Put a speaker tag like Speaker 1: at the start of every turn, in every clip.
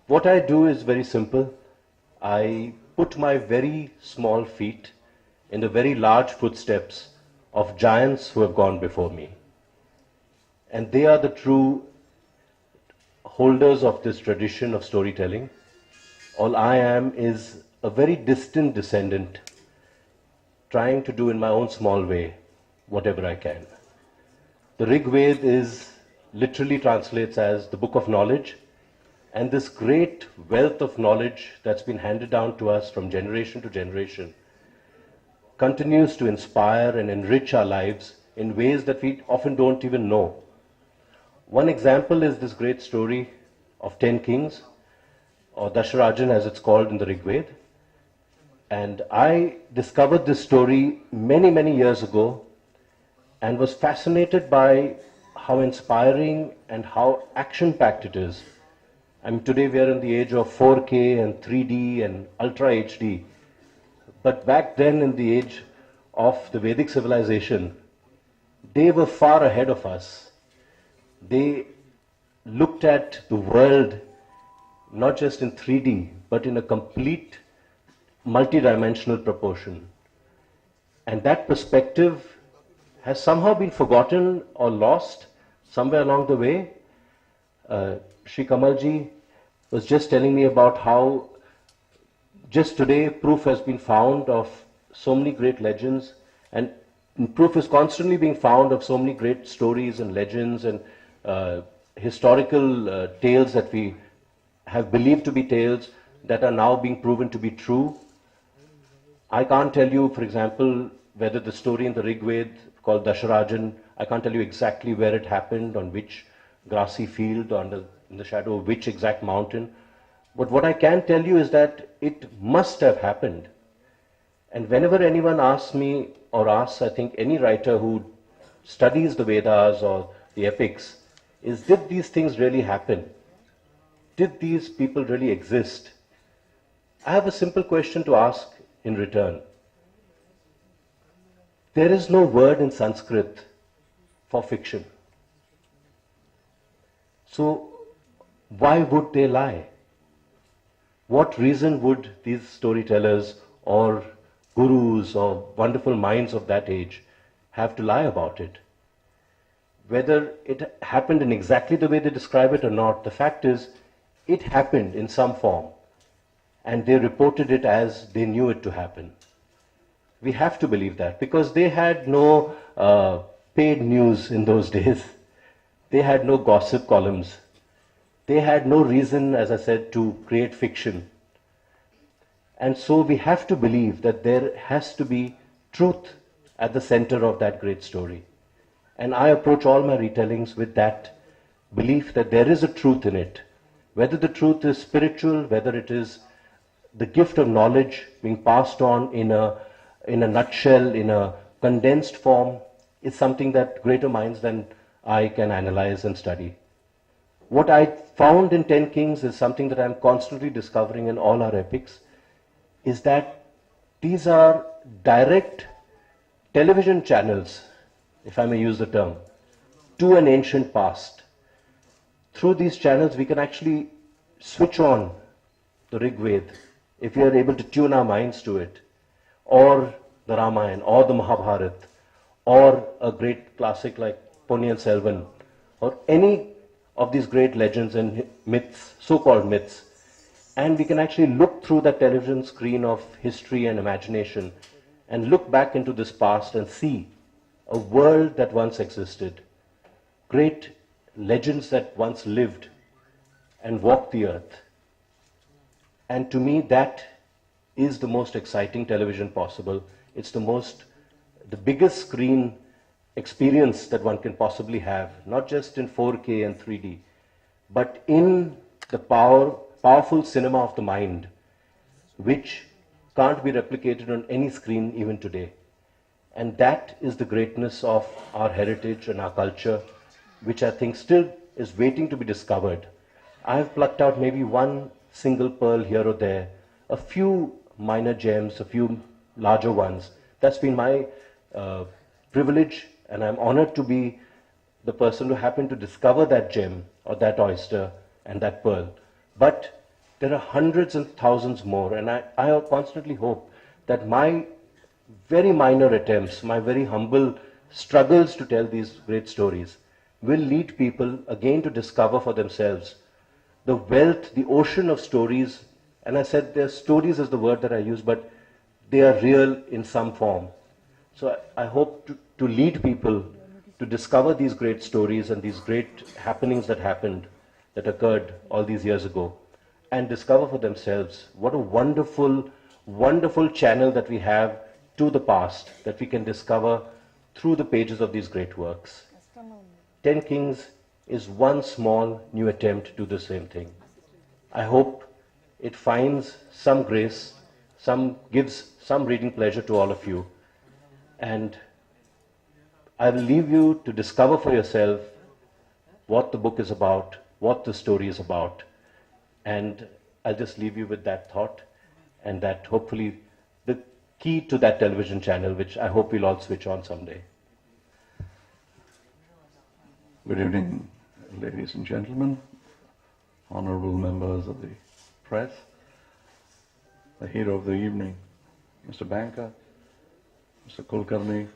Speaker 1: What I do is very simple. I put my very small feet in the very large footsteps of giants who have gone before me. And they are the true holders of this tradition of storytelling. All I am is a very distant descendant, trying to do in my own small way whatever I can. The Rig Ved is literally translates as the book of knowledge, and this great wealth of knowledge that's been handed down to us from generation to generation continues to inspire and enrich our lives in ways that we often don't even know. One example is this great story of 10 kings, or Dasharajan as it's called in the Rig Ved. And I discovered this story many, many years ago and was fascinated by how inspiring and how action-packed it is. I mean, today we are in the age of 4K and 3D and Ultra HD. But back then, in the age of the Vedic civilization, they were far ahead of us. They looked at the world not just in 3D, but in a complete multi-dimensional proportion. And that perspective has somehow been forgotten or lost somewhere along the way. Shri Kamalji was just telling me about how just today proof has been found of so many great legends, and proof is constantly being found of so many great stories and legends and historical tales that we have believed to be tales that are now being proven to be true. I can't tell you, for example, whether the story in the Rig Ved called Dasharajan, I can't tell you exactly where it happened, on which grassy field, in the shadow of which exact mountain. But what I can tell you is that it must have happened. And whenever anyone asks me, or asks, I think, any writer who studies the Vedas or the epics, is did these things really happen? Did these people really exist? I have a simple question to ask in return. There is no word in Sanskrit for fiction. So why would they lie? What reason would these storytellers or gurus or wonderful minds of that age have to lie about it? Whether it happened in exactly the way they describe it or not, the fact is, it happened in some form, and they reported it as they knew it to happen. We have to believe that, because they had no paid news in those days. They had no gossip columns. They had no reason, as I said, to create fiction. And so we have to believe that there has to be truth at the center of that great story. And I approach all my retellings with that belief that there is a truth in it. Whether the truth is spiritual, whether it is the gift of knowledge being passed on in a nutshell, in a condensed form, is something that greater minds than I can analyze and study. What I found in 10 Kings is something that I'm constantly discovering in all our epics, is that these are direct television channels, if I may use the term, to an ancient past. Through these channels we can actually switch on the Rig Ved, if we are able to tune our minds to it, or the Ramayana, or the Mahabharata, or a great classic like Ponniyin Selvan, or any of these great legends and myths, so-called myths. And we can actually look through that television screen of history and imagination and look back into this past and see a world that once existed, great legends that once lived and walked the earth. And to me, that is the most exciting television possible. It's the biggest screen experience that one can possibly have, not just in 4K and 3D, but in the powerful cinema of the mind, which can't be replicated on any screen even today. And that is the greatness of our heritage and our culture, which I think still is waiting to be discovered. I have plucked out maybe one single pearl here or there, a few minor gems, a few larger ones. That's been my privilege, and I'm honored to be the person who happened to discover that gem or that oyster and that pearl. But There are hundreds and thousands more, and I constantly hope that my very minor attempts, my very humble struggles to tell these great stories will lead people again to discover for themselves the wealth, the ocean of stories. And I said their stories is the word that I use, but they are real in some form. So I hope to lead people to discover these great stories and these great happenings that happened, that occurred all these years ago, and discover for themselves what a wonderful, wonderful channel that we have to the past that we can discover through the pages of these great works. Ten Kings is one small new attempt to do the same thing. I hope it finds some grace, gives some reading pleasure to all of you. And I will leave you to discover for yourself what the book is about, what the story is about. And I'll just leave you with that thought, and that hopefully the key to that television channel, which I hope we'll all switch on someday.
Speaker 2: Good evening, ladies and gentlemen, honorable members of the press, the hero of the evening, Mr. Banker, Mr. Kulkarni,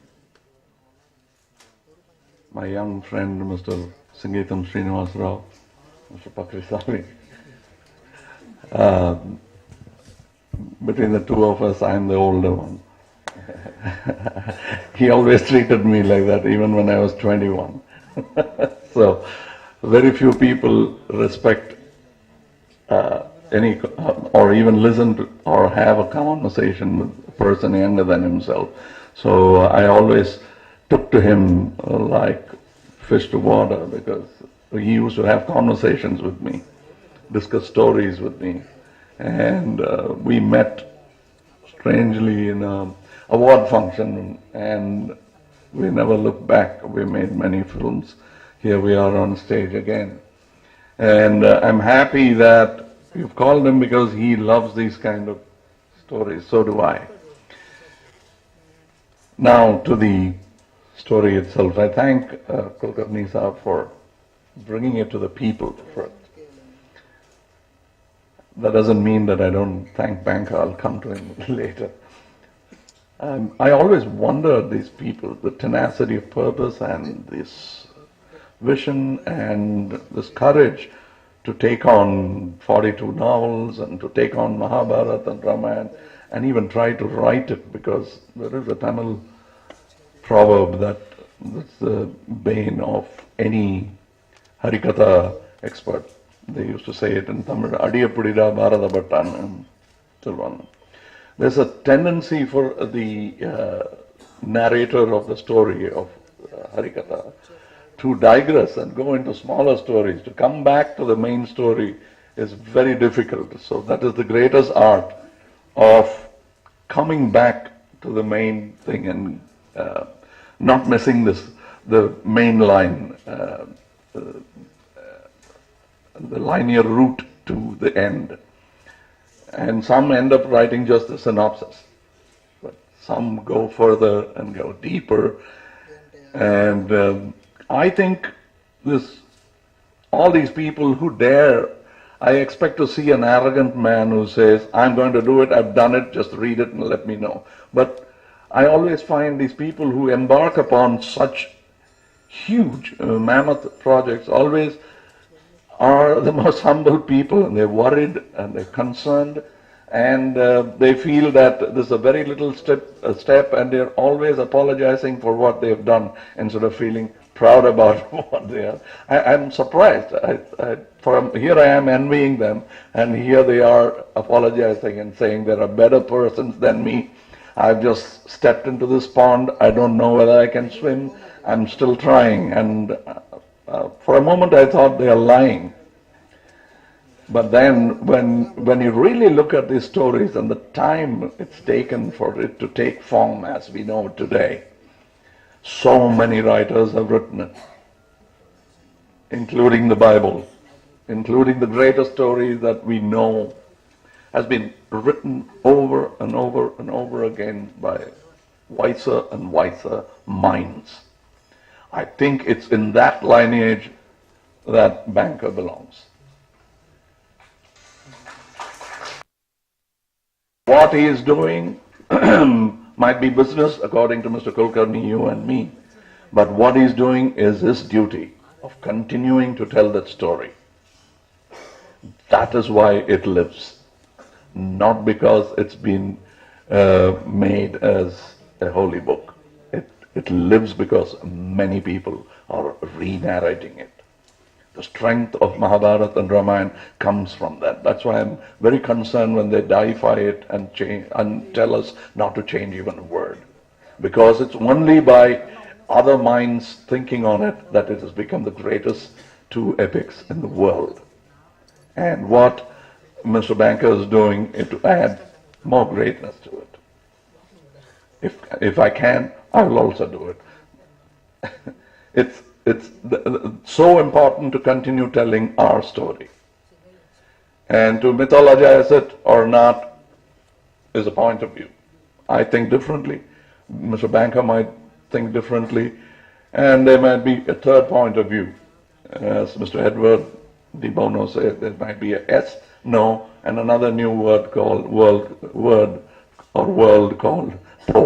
Speaker 2: my young friend, Mr. Sangeetam Srinivas Rao, Mr. Pakrisami. Between the two of us, I'm the older one. He always treated me like that, even when I was 21. So, very few people respect or even listen to or have a conversation with a person younger than himself. So I always took to him like fish to water, because he used to have conversations with me, discuss stories with me, and we met strangely in an award function, and we never looked back. We made many films. Here we are on stage again. And I'm happy that you've called him, because he loves these kind of stories. So do I. Now to the story itself. I thank Kulkarni Saab for bringing it to the people first. That doesn't mean that I don't thank Banker. I'll come to him later. I always wondered these people, the tenacity of purpose and this vision and this courage to take on 42 novels and to take on Mahabharata and Ramayana and even try to write it, because there is a Tamil proverb that's the bane of any Harikatha expert. They used to say it in Tamil, Adiyapudida Bharata Bhattan Silvan. There's a tendency for the narrator of the story of Harikatha to digress and go into smaller stories. To come back to the main story is very difficult. So that is the greatest art of coming back to the main thing and not missing the main line, the linear route to the end. And some end up writing just a synopsis, but some go further and go deeper. And I think all these people who dare, I expect to see an arrogant man who says, I'm going to do it, I've done it, just read it and let me know. But I always find these people who embark upon such huge mammoth projects always are the most humble people, and they're worried and they're concerned, and they feel that there's a very little step, and they're always apologizing for what they've done instead of feeling proud about what they are. I'm surprised. Here I am envying them, and here they are apologizing and saying there are better persons than me. I've just stepped into this pond. I don't know whether I can swim. I'm still trying. And for a moment I thought they are lying. But then when you really look at these stories and the time it's taken for it to take form as we know it today, so many writers have written it, including the Bible, including the greatest story that we know, has been written over and over and over again by wiser and wiser minds. I think it's in that lineage that Banker belongs. What he is doing might be business according to Mr. Kulkarni, you and me, but what he is doing is his duty of continuing to tell that story. That is why it lives, not because it's been made as a holy book. It lives because many people are re-narrating it. The strength of Mahabharata and Ramayana comes from that. That's why I'm very concerned when they deify it and change and tell us not to change even a word. Because it's only by other minds thinking on it that it has become the greatest two epics in the world. And what Mr. Banker is doing is to add more greatness to it. If I can, I will also do it. It's so important to continue telling our story. And to mythologize it or not is a point of view. I think differently. Mr. Banker might think differently. And there might be a third point of view. As Mr. Edward De Bono said, there might be a yes, no, and another new word called world called po,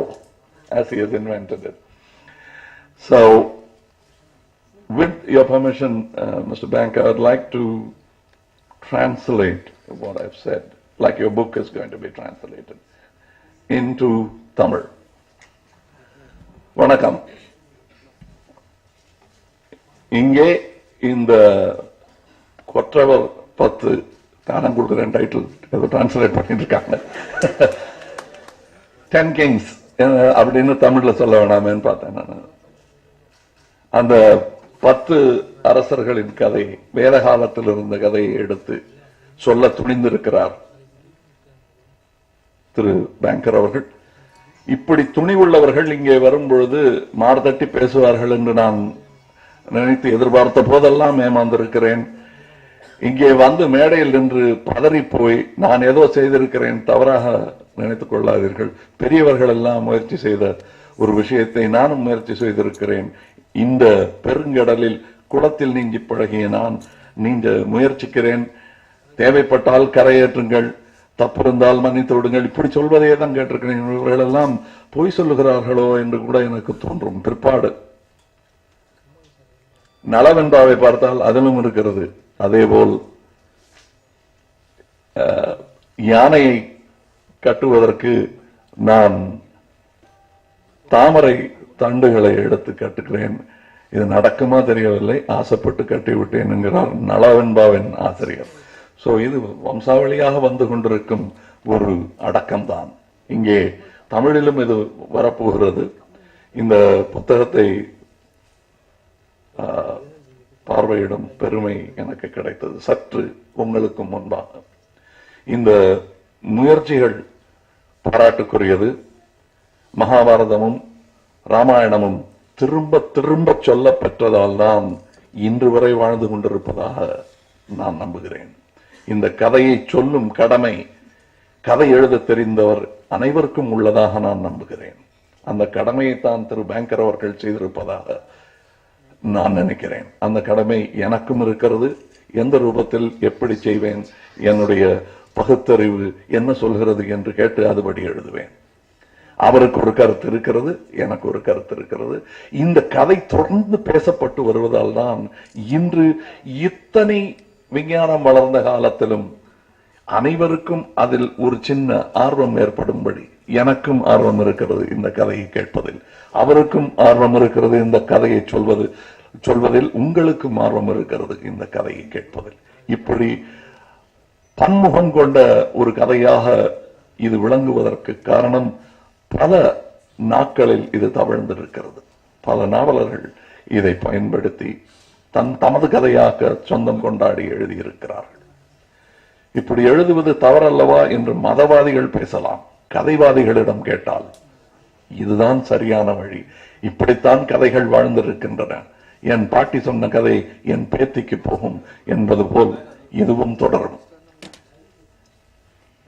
Speaker 2: as he has invented it. So, with your permission, Mr. Banker, I'd like to translate what I've said, like your book is going to be translated, into Tamil. Vanakkam. இங்கே இந்த கொற்றவர் 10 தானம் கொடுக்குற title ஏதோ translate பண்ணிட்டு இருக்காங்க. 10 Kings அப்படின்னு தமிழ்ல சொல்ல வேணாமேன்னு பார்த்தேன் நான். அந்த 10 அரசர்களின் கதை, வேத காலத்தில் இருந்த கதையை எடுத்து சொல்ல துணிந்திருக்கிறார் திரு பேங்கர் அவர்கள். இப்படி துணிவுள்ளவர்கள் இங்கே வரும்பொழுது மார்தட்டி பேசுவார்கள் என்று நான் நினைத்து எதிர்பார்த்த போதெல்லாம் ஏமாந்திருக்கிறேன். இங்கே வந்து மேடையில் நின்று பதறி போய் நான் ஏதோ செய்திருக்கிறேன், தவறாக நினைத்துக் கொள்ளாதீர்கள். பெரியவர்கள் எல்லாம் முயற்சி செய்த ஒரு விஷயத்தை நானும் முயற்சி செய்திருக்கிறேன். இந்த பெருங்கடலில் குளத்தில் நீஞ்சி பழகிய நான் நீங்க முயற்சிக்கிறேன். தேவைப்பட்டால் கரையேற்றுங்கள், தப்பு இருந்தால் மன்னித்து விடுங்கள், இப்படி சொல்வதே தான் கேட்டிருக்கிறேன். இவர்கள் எல்லாம் பொய் சொல்லுகிறார்களோ என்று கூட எனக்கு தோன்றும். பிற்பாடு நலவென்பாவை பார்த்தால் அதிலும் இருக்கிறது. அதேபோல் யானையை கட்டுவதற்கு நான் தாமரை தண்டுகளை எடுத்து கட்டுகிறேன். இது நடக்குமா தெரியவில்லை, ஆசைப்பட்டு கட்டிவிட்டேன் என்கிறார் நலவென்பாவின் ஆசிரியர். சோ இது வம்சாவளியாக வந்து கொண்டிருக்கும் ஒரு அடக்கம்தான். இங்கே தமிழிலும் இது வரப்போகிறது. இந்த புத்தகத்தை பார்வையிடும் பெருமை எனக்கு கிடைத்தது சற்று உங்களுக்கு முன்பாக. இந்த முயற்சிகள் பாராட்டுக்குரியது. மகாபாரதமும் ராமாயணமும் திரும்ப திரும்ப சொல்ல பெற்றதால் தான் இன்று வரை வாழ்ந்து கொண்டிருப்பதாக நான் நம்புகிறேன். இந்த கதையை சொல்லும் கடமை கதை எழுத தெரிந்தவர் அனைவருக்கும் உள்ளதாக நான் நம்புகிறேன். அந்த கடமையை தான் திரு பேங்கர் அவர்கள் செய்திருப்பதாக நான் நினைக்கிறேன். அந்த கடமை எனக்கும் இருக்கிறது. எந்த ரூபத்தில் எப்படி செய்வேன், என்னுடைய பகுத்தறிவு என்ன சொல்கிறது என்று கேட்டு அதுபடி எழுதுவேன். அவருக்கு ஒரு கருத்து இருக்கிறது, எனக்கு ஒரு கருத்து இருக்கிறது. இந்த கதை தொடர்ந்து பேசப்பட்டு வருவதால் தான் இன்று இத்தனை விஞ்ஞானம் வளர்ந்த காலத்திலும் அனைவருக்கும் அதில் ஒரு சின்ன ஆர்வம் ஏற்படும்படி எனக்கும் ஆர்வம் இருக்கிறது இந்த கதையை கேட்பதில், அவருக்கும் ஆர்வம் இருக்கிறது இந்த கதையை சொல்வதில், உங்களுக்கும் ஆர்வம் இருக்கிறது இந்த கதையை கேட்பதில். இப்படி பன்முகம் கொண்ட ஒரு கதையாக இது விளங்குவதற்கு காரணம் பல நாட்களில் இது தவழ்ந்திருக்கிறது. பல நாவலர்கள் இதை பயன்படுத்தி தமது கதையாக சொந்தம் கொண்டாடி எழுதியிருக்கிறார்கள். இப்படி எழுதுவது தவறல்லவா என்று மதவாதிகள் பேசலாம். கதைவாதிகளிடம் கேட்டால் இதுதான் சரியான வழி, இப்படித்தான் கதைகள் வாழ்ந்திருக்கின்றன, என் பாட்டி சொன்ன கதை என் பேத்திக்கு போகும் என்பது போல் இதுவும் தொடரும்.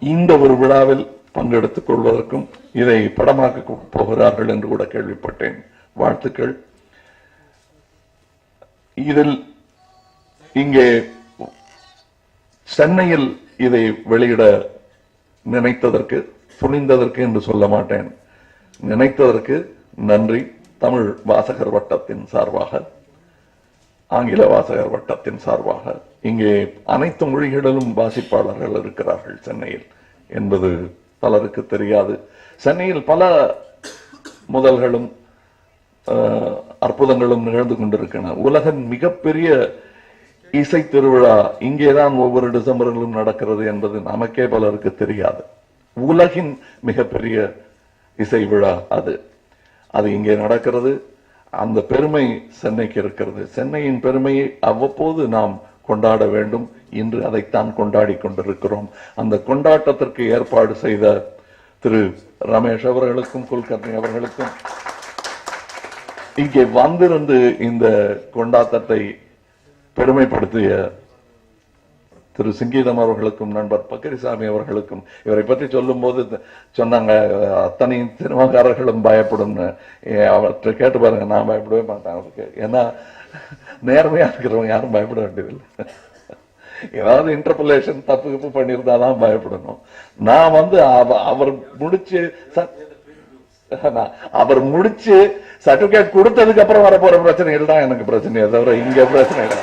Speaker 2: இந்த ஒரு விழாவில் பங்கெடுத்துக் கொள்வதற்கும் இதை படமாக்க போகிறார்கள் என்று கூட கேள்விப்பட்டேன். வாழ்த்துக்கள். இதில் இங்கே சென்னையில் இதை வெளியிட நினைத்ததற்கு துணிந்ததற்கு என்று சொல்ல மாட்டேன், நினைத்ததற்கு நன்றி. தமிழ் வாசகர் வட்டத்தின் சார்பாக, ஆங்கில வாசகர் வட்டத்தின் சார்பாக, இங்கே அனைத்து மொழிகளிலும் வாசிப்பாளர்கள் இருக்கிறார்கள் சென்னையில் என்பது பலருக்கு தெரியாது. சென்னையில் பல முதல்களும் அற்புதங்களும் நிகழ்ந்து கொண்டிருக்கின்றன. உலகின் மிகப்பெரிய இசை திருவிழா இங்கேதான் ஒவ்வொரு டிசம்பரிலும் நடக்கிறது என்பது நமக்கே பலருக்கு தெரியாது. உலகின் மிகப்பெரிய இசை விழா அது இங்கே நடக்கிறது. அந்த பெருமை சென்னைக்கு இருக்கிறது. சென்னையின் பெருமையை அவ்வப்போது நாம் கொண்டாட வேண்டும். இன்று அதைத்தான் கொண்டாடி கொண்டிருக்கிறோம். அந்த கொண்டாட்டத்திற்கு ஏற்பாடு செய்த திரு ரமேஷ் அவர்களுக்கும் குல்கர்னி அவர்களுக்கும், இங்கே வந்திருந்து இந்த கொண்டாட்டத்தை பெருமைப்படுத்திய திரு சிங்கீதம் அவர்களுக்கும், நண்பர் பக்கரிசாமி அவர்களுக்கும், இவரை பற்றி சொல்லும் போது சொன்னாங்க அத்தனை சினிமாக்காரர்களும் பயப்படும். அவற்றை கேட்டு பாருங்க, நான் பயப்படவே மாட்டேன் அவருக்கு. ஏன்னா நேர்மையா இருக்கிறவங்க யாரும் பயப்பட வேண்டியதில்லை. ஏதாவது இன்டர்புலேஷன் தப்பு பண்ணியிருந்தாதான் பயப்படணும். நான் அவர் முடிச்சு சர்டிபிகேட் கொடுத்ததுக்கு அப்புறம் வரப்போற பிரச்சனைகள் தான் எனக்கு பிரச்சனையே தவிர இங்க பிரச்சனை இல்லை.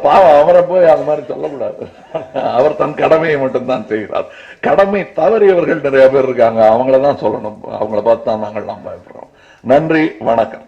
Speaker 2: பாவம், அவரை போய் அது மாதிரி சொல்லக்கூடாது. அவர் தன் கடமையை மட்டும்தான் செய்கிறார். கடமை தவறியவர்கள் நிறைய பேர் இருக்காங்க, அவங்களதான் சொல்லணும். அவங்கள பார்த்து தான் நாங்கள்லாம் பயப்படுறோம். நன்றி, வணக்கம்.